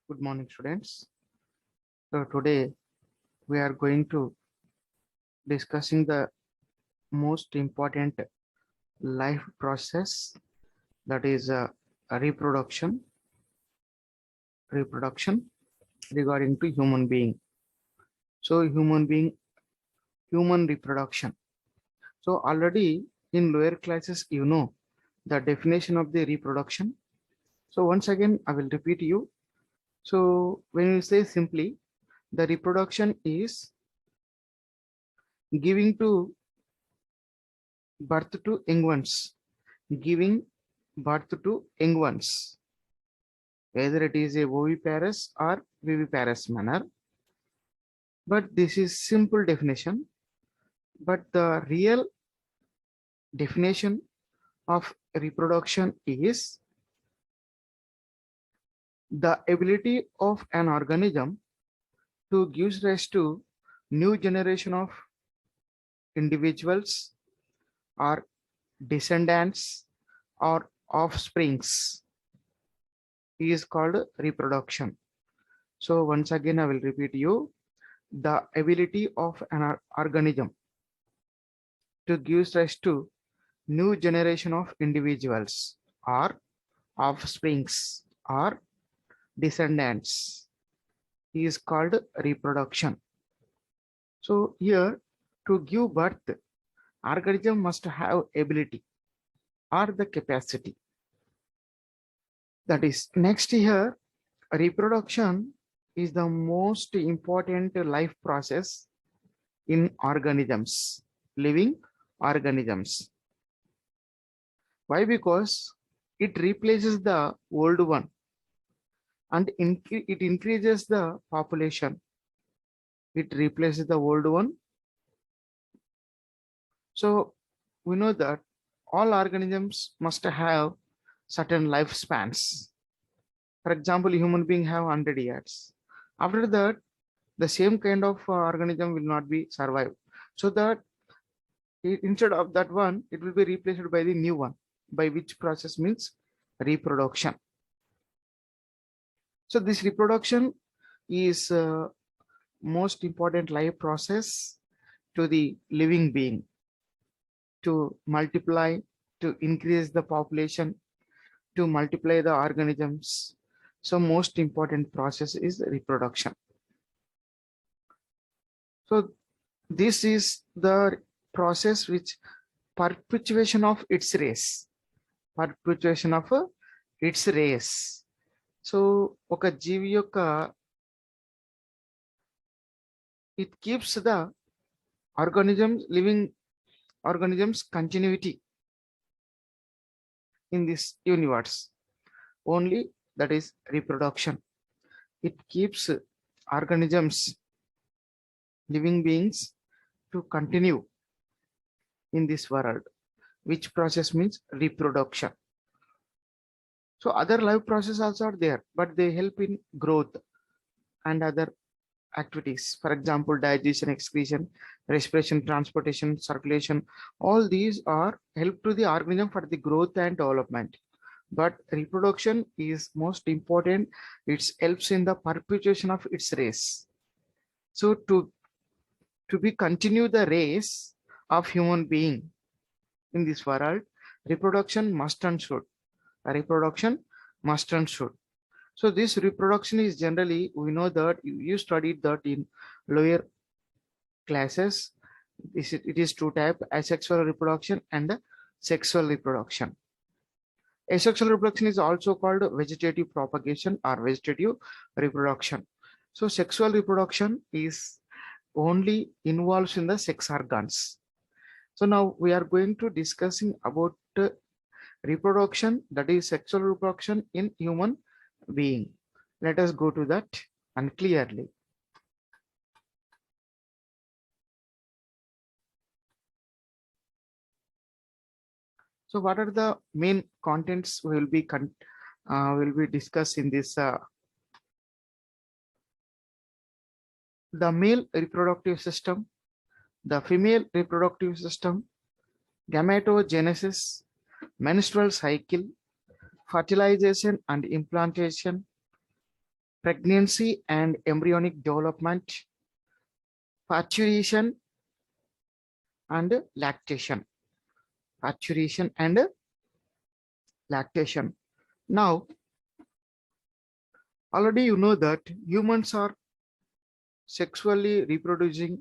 Good morning, students. So today we are going to discussing the most important life process, that is reproduction regarding to human being. So human reproduction. So already in lower classes, you know the definition of the reproduction. So once again, I will repeat you. So when you say simply, the reproduction is giving to birth to young ones, giving birth to young ones, whether it is a oviparous or viviparous manner. But this is simple definition. But the real definition of reproduction is the ability of an organism to give rise to new generation of individuals or descendants or offsprings is called reproduction. So once again, I will repeat you, the ability of an organism to give rise to new generation of individuals or offsprings or descendants is called reproduction. So here, to give birth, organism must have ability or the capacity. That is, next here, reproduction is the most important life process in organisms, living organisms. Why? Because it replaces the old one and it increases the population. It replaces the old one. So we know that all organisms must have certain lifespans. For example, human being have 100 years. After that, the same kind of organism will not be survive. So that instead of that one, it will be replaced by the new one, by which process means reproduction. So this reproduction is most important life process to the living being, to multiply, to increase the population, to multiply the organisms. So most important process is reproduction. So this is the process which perpetuation of its race, perpetuation of its race. So ఒక జీవి యొక్క it keeps the organisms, living organisms continuity in this universe. Only that is reproduction. It keeps organisms, living beings to continue in this world, which process means reproduction. So other life processes also are there, but they help in growth and other activities. For example, digestion, excretion, respiration, transportation, circulation, all these are help to the organism for the growth and development. But reproduction is most important. It helps in the perpetuation of its race. So to be continue the race of human being in this world, reproduction must and should. Reproduction must and should. So this reproduction is generally, we know that you studied that in lower classes. It is two types: asexual reproduction and sexual reproduction. Asexual reproduction is also called vegetative propagation or vegetative reproduction. So sexual reproduction is only involves in the sex organs. So now we are going to discussing about reproduction, that is sexual reproduction in human being. Let us go to that and clearly. So what are the main contents we will be discussed in this? The male reproductive system, the female reproductive system, gametogenesis, menstrual cycle, fertilization and implantation, pregnancy and embryonic development, parturition and lactation, parturition and lactation. Now, already you know that humans are sexually reproducing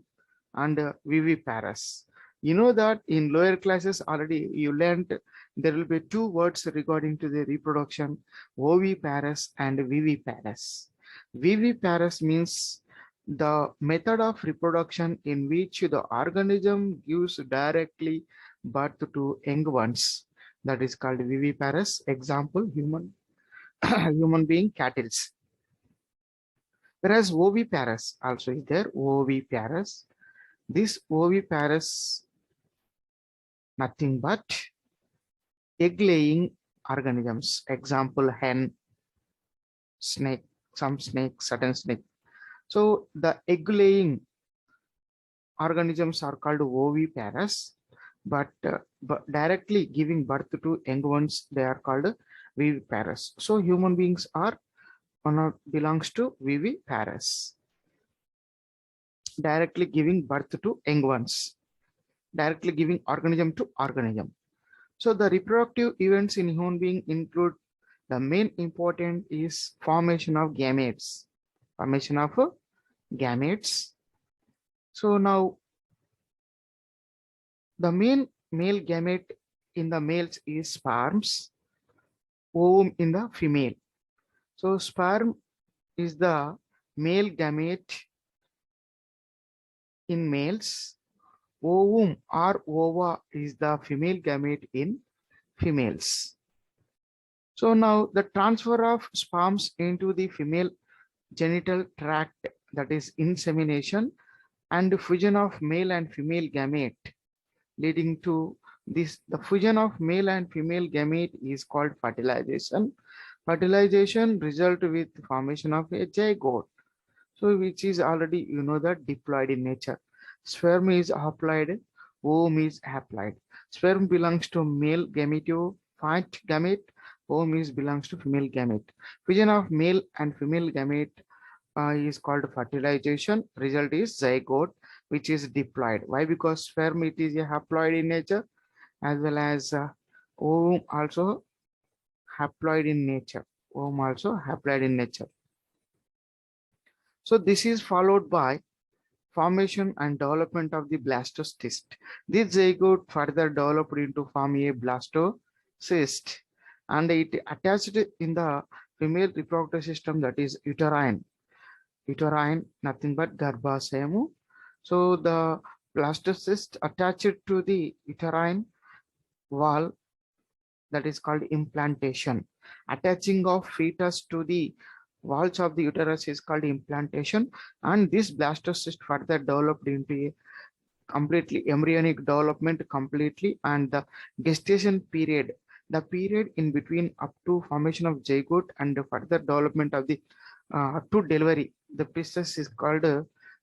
and viviparous. You know that in lower classes already you learned there will be two words regarding to the reproduction, oviparous and viviparous. Viviparous means the method of reproduction in which the organism gives directly birth to young ones. That is called viviparous. Example, human, human being, cattle. Whereas oviparous also is there, oviparous. This oviparous, nothing but egg-laying organisms. Example, hen, snake, some snake, certain snake. So the egg-laying organisms are called oviparous, but directly giving birth to young ones, they are called viviparous. So human beings are belongs to viviparous, directly giving birth to young ones, directly giving organism to organism. So the reproductive events in human being include the main important is formation of gametes, formation of gametes. So now the main male gamete in the males is sperms, ovum in the female. So sperm is the male gamete in males, ovum or ova is the female gamete in females. So now the transfer of sperms into the female genital tract, that is insemination, and fusion of male and female gamete leading to this. The fusion of male and female gamete is called fertilization. Fertilization result with formation of a zygote. So which is already you know that diploid in nature. Sperm is haploid, ovum is haploid. Sperm belongs to male gametophyte gamete, ovum is belongs to female gamete. Fusion of male and female gamete is called fertilization. Result is zygote, which is diploid. Why? Because sperm it is a haploid in nature, as well as ovum also haploid in nature. Ovum also haploid in nature. So this is followed by formation and development of the blastocyst. This zygote further developed into form a blastocyst, and it attached in the female reproductive system, that is uterine. Uterine, nothing but garbhasayam. So the blastocyst attached to the uterine wall, that is called implantation. Attaching of fetus to the walls of the uterus is called implantation, and this blastocyst further developed into a completely embryonic development completely, and the gestation period, the period in between up to formation of zygote and the further development of the to delivery, the process is called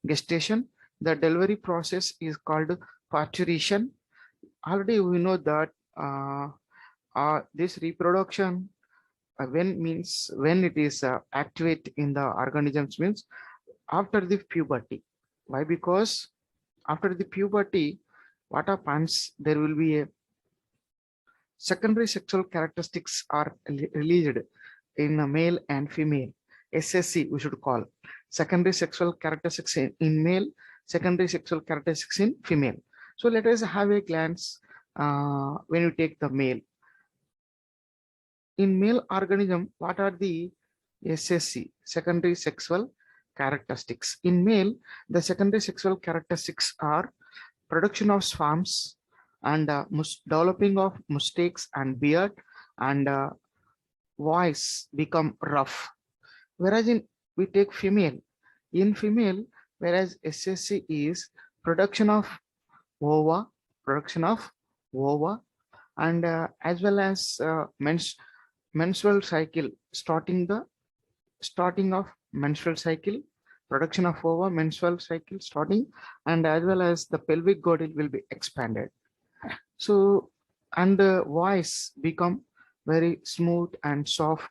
gestation. The delivery process is called parturition. Already we know that this reproduction when means when it is activate in the organisms means after the puberty. Why? Because after the puberty, what happens, there will be a secondary sexual characteristics are released in a male and female. SSC we should call secondary sexual characteristics in male, secondary sexual characteristics in female. So let us have a glance when you take the male. In male organism, what are the SSC, secondary sexual characteristics? In male, the secondary sexual characteristics are production of sperms and developing of mustaches and beard, and voice become rough. Whereas in we take female, in female, whereas SSC is production of ova, production of ova, and as well as menstrual cycle, starting of menstrual cycle, production of ova, menstrual cycle starting, and as well as the pelvic girdle will be expanded. So, and the voice become very smooth and soft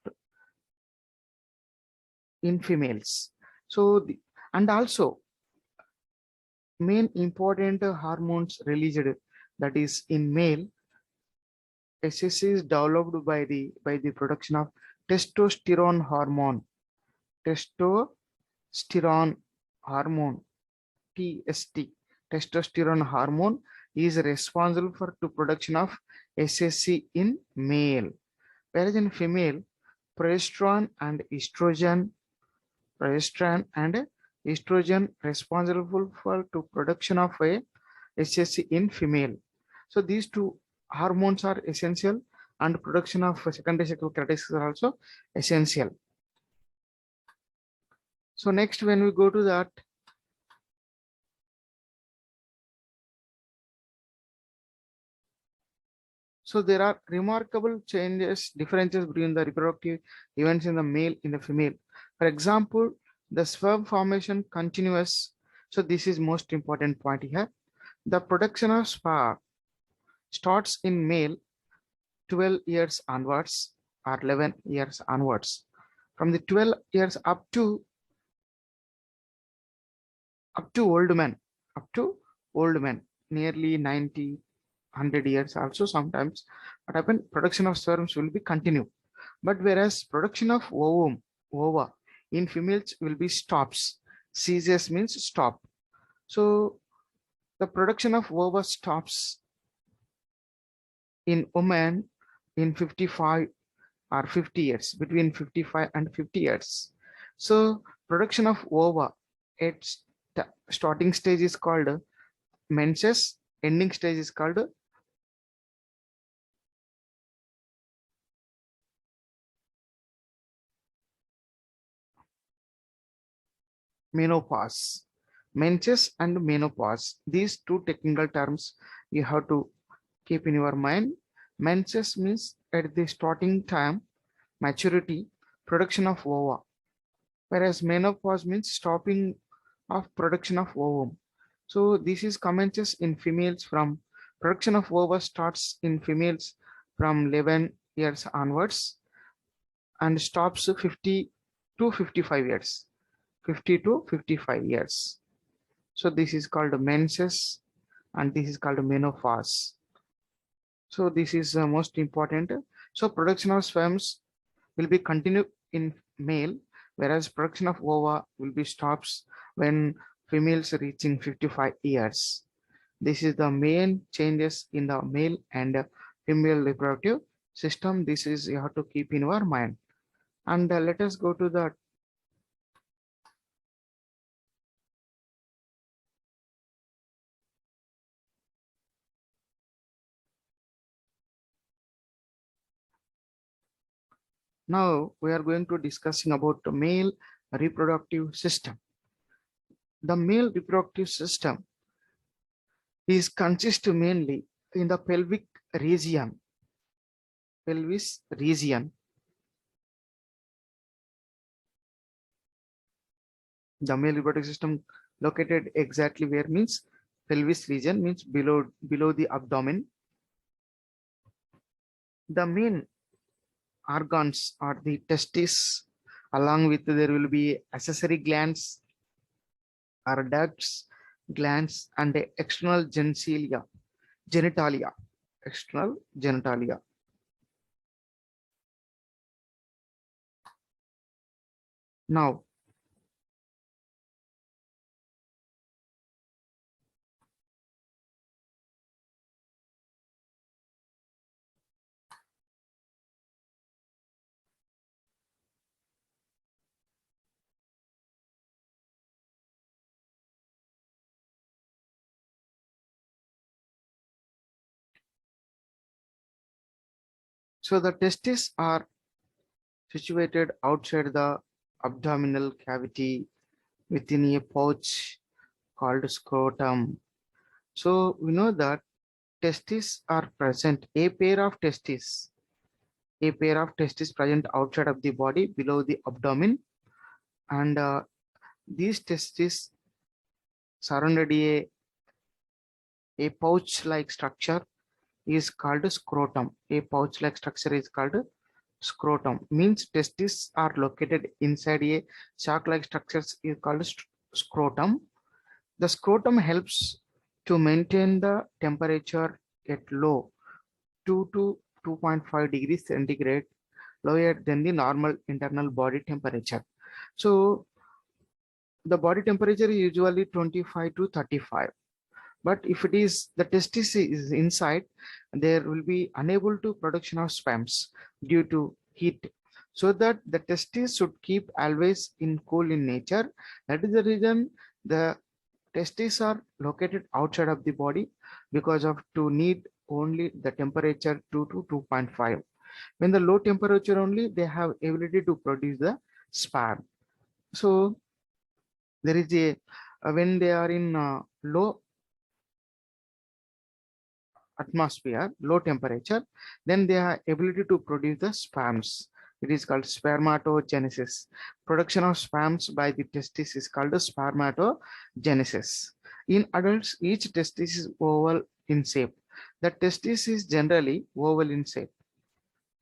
in females. So, and also main important hormones released, that is in male, SSC is developed by the production of testosterone hormone. Testosterone hormone, TST. Testosterone hormone is responsible for the production of SSC in male, whereas in female, progesterone and estrogen, progesterone and estrogen responsible for to production of a SSC in female. So these two hormones are essential, and production of secondary sexual characteristics are also essential. So next, when we go to that, so there are remarkable changes, differences between the reproductive events in the male in the female. For example, the sperm formation continuous. So this is most important point here. The production of sperm starts in male 12 years onwards or 11 years onwards. From the 12 years up to old men, up to old men, nearly 90, 100 years also sometimes. What happen? Production of sperms will be continue. But whereas production of ova in females will be stops. Ceases means stop. So the production of ova stops in women in 55 or 50 years, between 55 and 50 years. So production of ova at starting stage is called menses, ending stage is called menopause. Menses and menopause, these two technical terms you have to keep in your mind. Menses means at the starting time, maturity, production of ova, whereas menopause means stopping of production of ovum. So this is commences in females from production of ova starts in females from 11 years onwards and stops 50 to 55 years. 50 to 55 years. So this is called menses and this is called menopause. So this is most important. So production of sperms will be continued in male, whereas production of ova will be stops when females reaching 55 years. This is the main changes in the male and female reproductive system. This is you have to keep in your mind. And let us go to the now we are going to discussing about the male reproductive system. The male reproductive system is consist mainly in the pelvic region, pelvis region. The male reproductive system located exactly where means pelvis region means below the abdomen. The main organs are the testes, along with there will be accessory glands or ducts, glands, and the external genitalia, external genitalia. Now, so the testes are situated outside the abdominal cavity within a pouch called scrotum. So we know that testes are present, a pair of testes present outside of the body below the abdomen, and these testes surrounded a pouch like structure is called scrotum. A pouch like structure is called scrotum means testes are located inside a sac-like structures is called scrotum. The scrotum helps to maintain the temperature at low 2 to 2.5 degrees centigrade, lower than the normal internal body temperature. So the body temperature is usually 25 to 35. But if it is the testis is inside, there will be unable to production of sperms due to heat. So that the testis should keep always in cool in nature. That is the reason the testes are located outside of the body because of to need only the temperature 2 to 2.5. When the low temperature only, they have ability to produce the sperm. So there is a when they are in low atmosphere, low temperature, then they have ability to produce the sperms. It is called spermatogenesis. Production of sperms by the testis is called spermatogenesis. In adults, each testis is oval in shape. The testis is generally oval in shape.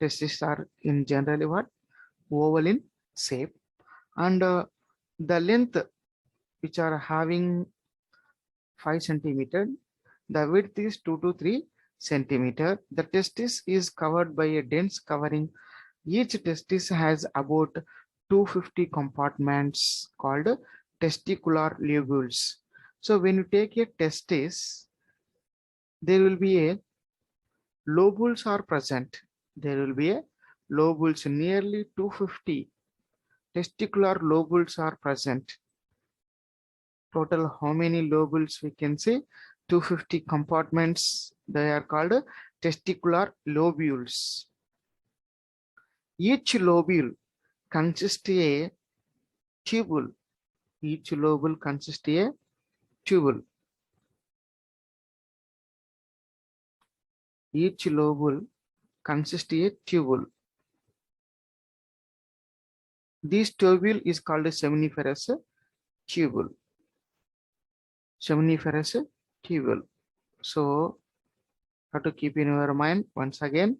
Testis are in generally what? Oval in shape. And the length which are having 5 centimeter, the width is 2 to 3 centimeter. The testis is covered by a dense covering. Each testis has about 250 compartments called testicular lobules. So when you take a testis, there will be a lobules are present. There will be a lobules, nearly 250 testicular lobules are present. Total how many lobules we can say? 250 compartments. They are called testicular lobules. Each lobule consists a tubule. Each lobule consists a tubule. Each lobule consists a tubule. This tubule is called a seminiferous tubule. Seminiferous tubule. So have to keep in your mind once again.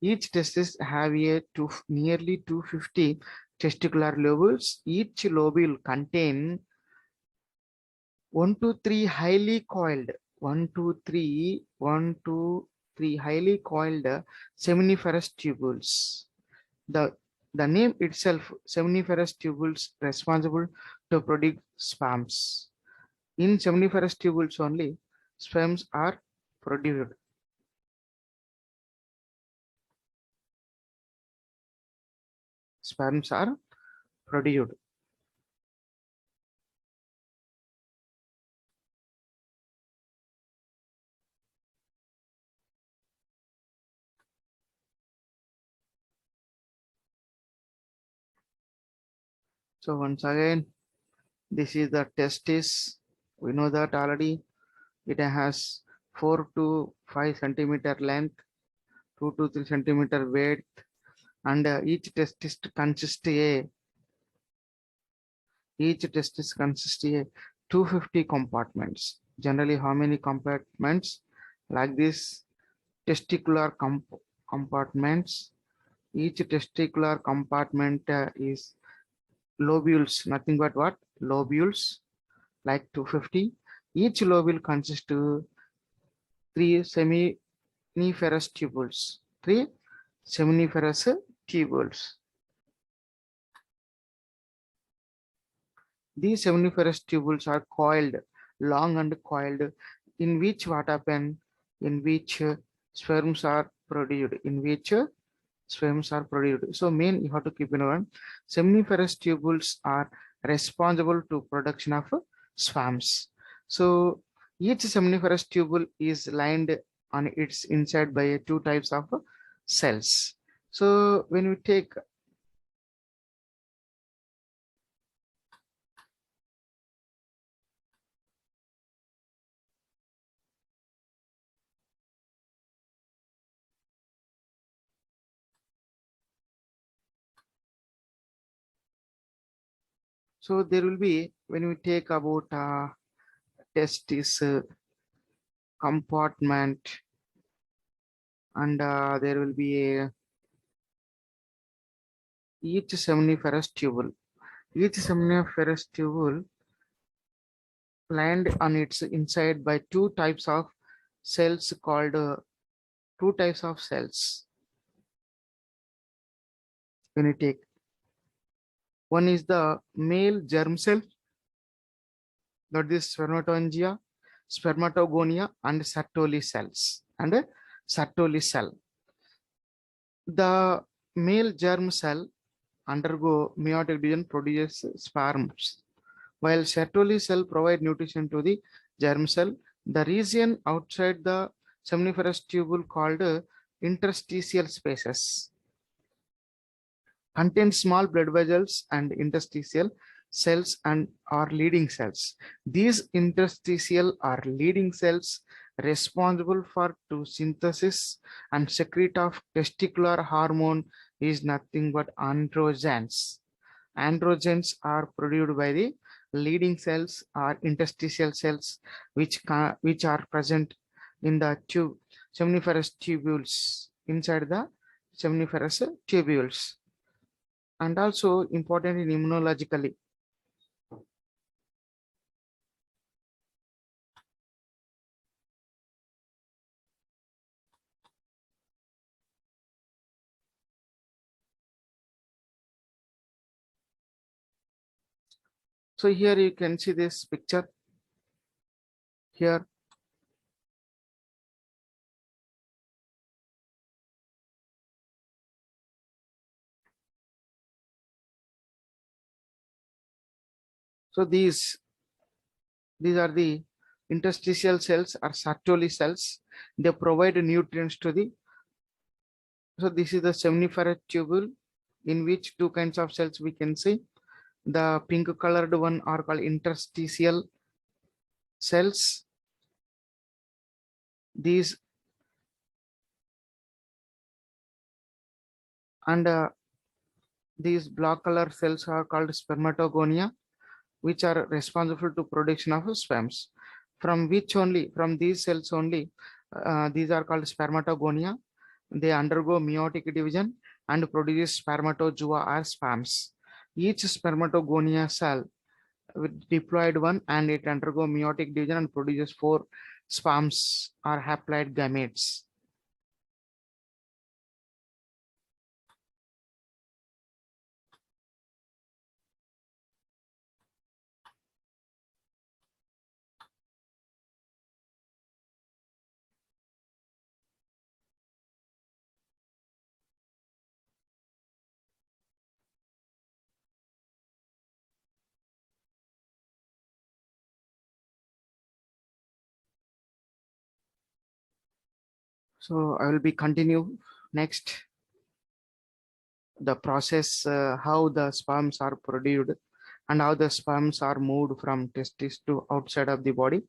Each testis have a nearly 250 testicular lobules. Each lobule contain 1 to 3 highly coiled, 1 to 3, 1 to 3 highly coiled seminiferous tubules. The name itself, seminiferous tubules, responsible to produce sperms. In seminiferous tubules only, sperms are produced. Sperms are produced. So once again, this is the testis. We know that already. It has 4 to 5 centimeter length, 2 to 3 centimeter width, and each testis consists a 250 compartments. Generally, how many compartments? Like this, testicular compartments. Each testicular compartment is lobules, nothing but what? Lobules, like 250. Each lobule consists of 3 seminiferous tubules. 3 seminiferous tubules. These seminiferous tubules are coiled, long and coiled, in which what happen, in which sperms are produced, in which sperms are produced. So main you have to keep in mind, seminiferous tubules are responsible to production of sperms. So each seminiferous tubule is lined on its inside by 2 types of cells. So when we take so there will be when we take about testis compartment and there will be a each seminiferous tubule. Each seminiferous tubule lined on its inside by two types of cells called two types of cells. When you take one is the male germ cell, that is spermatogonia, spermatogonia, and Sertoli cells and Sertoli cell. The male germ cell undergo meiotic division, produces sperms, while Sertoli cell provide nutrition to the germ cell. The region outside the seminiferous tubule called interstitial spaces contains small blood vessels and interstitial cells and are leading cells. These interstitial are leading cells responsible for to synthesis and secrete of testicular hormone is nothing but androgens. Androgens are produced by the leading cells or interstitial cells which are present in the seminiferous tubules inside the seminiferous tubules, and also important in immunologically. So here you can see this picture here. So these are the interstitial cells or Sertoli cells. They provide nutrients to the. So this is the seminiferous tubule in which two kinds of cells we can see. The pink colored one are called interstitial cells. These and these black color cells are called spermatogonia, which are responsible to production of sperms. From these cells only, these are called spermatogonia. They undergo meiotic division and produce spermatozoa or sperms. Each spermatogonia cell with diploid one and it undergo meiotic division and produces 4 sperms or haploid gametes. So I will be continue next the process, how the sperms are produced and how the sperms are moved from testis to outside of the body.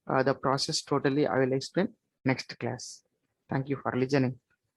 The process totally I will explain next class. Thank you for listening.